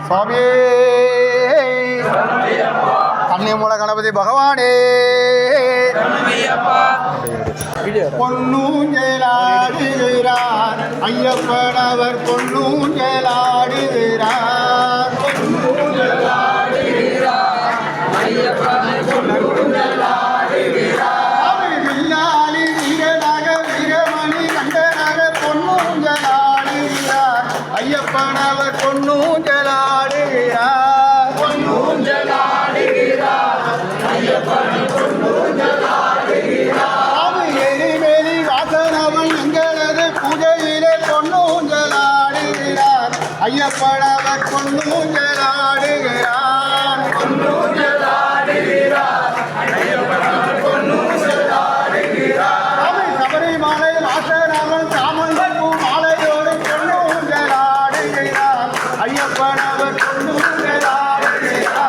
சுவாமியே கன்னிமூல கணபதி பகவானே பொன்னூஞ்சலாடுகிறார் ஐயப்பன் அவர் பொன்னூஞ்சலாடுகிறார் வில்லாளி வீரனாக வீரமணி கண்டனாக பொன்னூஞ்சலாடுகிறார் ஐயப்பன் அவர் பொன்னூஞ்சலாடுகிறார் எரிமேலி வாசனவன் எங்களது பூஜையிலே பொன்னூஞ்சலாடுகிறார் ஐயப்பன் அவர் பொன்னூஞ்சலாடுகிறார் சபரிமலை வாசனவன் சாமந்தன் பூ மாலையோடு பொன்னூஞ்சலாடுகிறார் ஐயப்பன் அவர் பொன்னூஞ்சலாடுகிறார்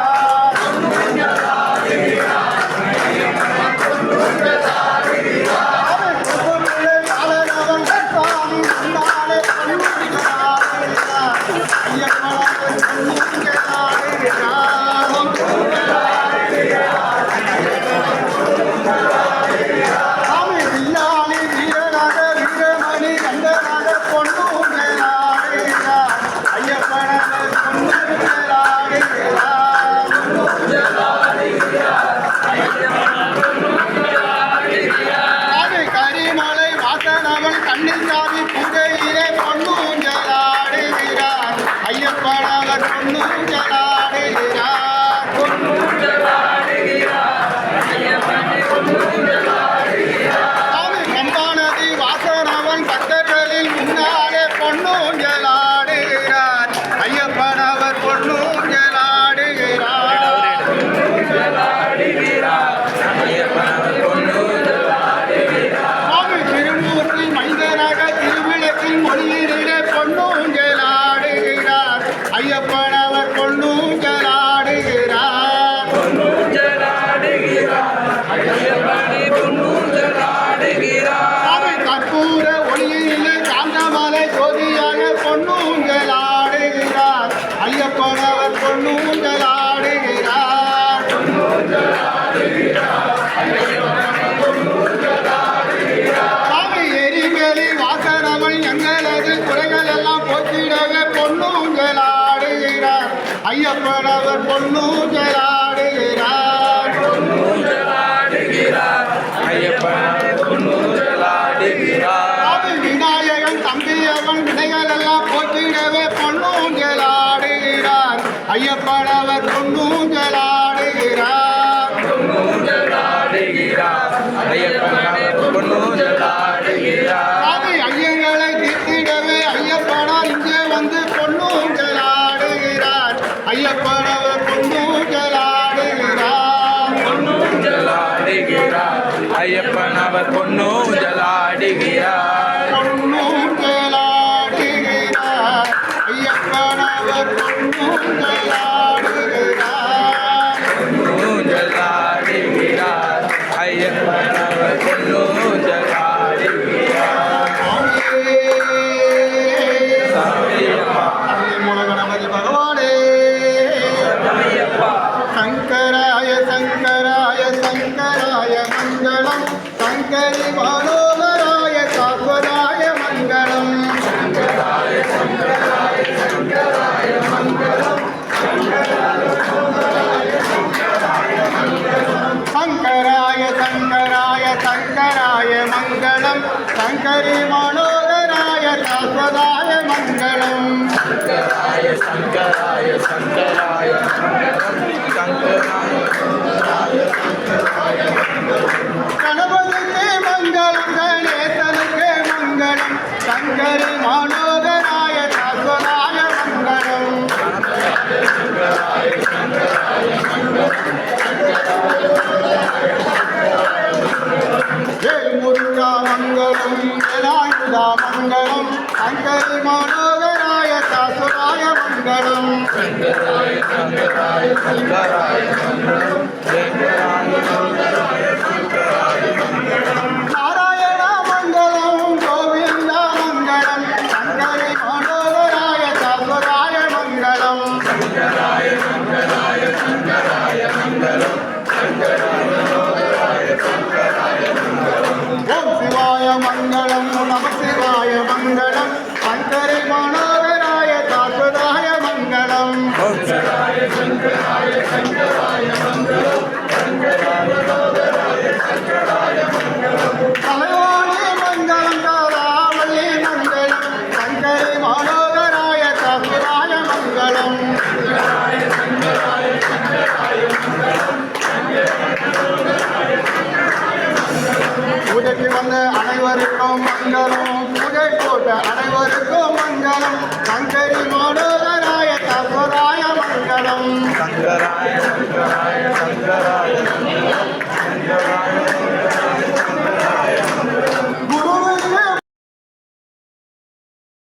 கண்ணிசாமி பூஜையிலே பொன்னூஞ்சலாடுகிறார் ஐயப்பன் அவர் பொன்னூஞ்சலாடுகிறார் கம்பாநதி வாசனவன் பக்தர்களில் முன்னாலே பொன்னூஞ்சலாடுகிறார் ஐயப்பன் அவர் பொன்னூஞ்சலாடுகிறார் மொழியிலே பொன்னூஞ்சலாடுகிறார் ஐயப்பன் அவர் பொன்னூஞ்சலாடுகிறார் கற்பூர ஒளியிலே காந்தமலை ஜோதியாக பொன்னூஞ்சலாடுகிறார் ஐயப்பன் அவர் பொன்னூஞ்சலாடுகிறார் எங்களது குறைகள் எல்லாம் போக்கிடவே பொன்னூஞ்சலாடுகிறார் ஐயப்பன் அவர் பொன்னூஞ்சலாடுகிறார் விநாயகன் தம்பியவன் வினைகள் எல்லாம் போக்கிடவே பொன்னூஞ்சலாடுகிறார் ஐயப்பன் அவர் பொன்னூஞ்சலாடுகிறார் ஐயங்களை தீர்த்திடவே ஐயப்பனார் இங்கே வந்து பொன்னூஞ்சலாடுகிறார் ஐயப்பன் அவர் பொன்னூஞ்சலாடுகிறார் ஐயப்பன் அவர் பொன்னூஞ்சலாடுகிறார் பொன்னூஞ்சலாடுகிறார் ஐயப்பன் அவர் பொன்னூஞ்சலாடுகிறார் ஐயப்பன் அவர் பொன்னூஞ்சலாடுகிறார் கணபதி பகவானே சங்கராய சங்கராய சங்கராய மங்களம் சங்கரி மனோகராய சாஸ்வதாய மங்களம் சங்கராய சங்கராய சங்கராய மங்களம் சங்கராய சங்கராய சங்கராய மங்களம் சங்கரி மனோகராய சாஸ்வதாய மங்களம் சங்கராய சங்கராய சங்கராய கணபதிக்கே மங்களம் கணேசனுக்கே மங்களம் சங்கரி மனோகராய சாஸ்வதாய மங்களம் முருகா மங்களம் வேலாயுதா மங்களம் சங்கரி மனோகராய சாஸ்வதாய மங்களம் நாராயண மங்களம் கோவிந்தா மங்களம் சங்கரி மனோகராய சாஸ்வதாய மங்களம் ஓம் சிவாய மங்களம் நம சிவாய மங்களம் சங்கரை மனோகராய சாஸ்வதாய மங்களம் தலைவாணி மங்களம் தாராவள்ளி மங்களம் சங்கரை மனோகராய சாஸ்வதாய மங்களம் பூஜைக்கு வந்த அனைவருக்கும் மங்களம் பூஜை போட்ட அனைவருக்கும் மங்களம்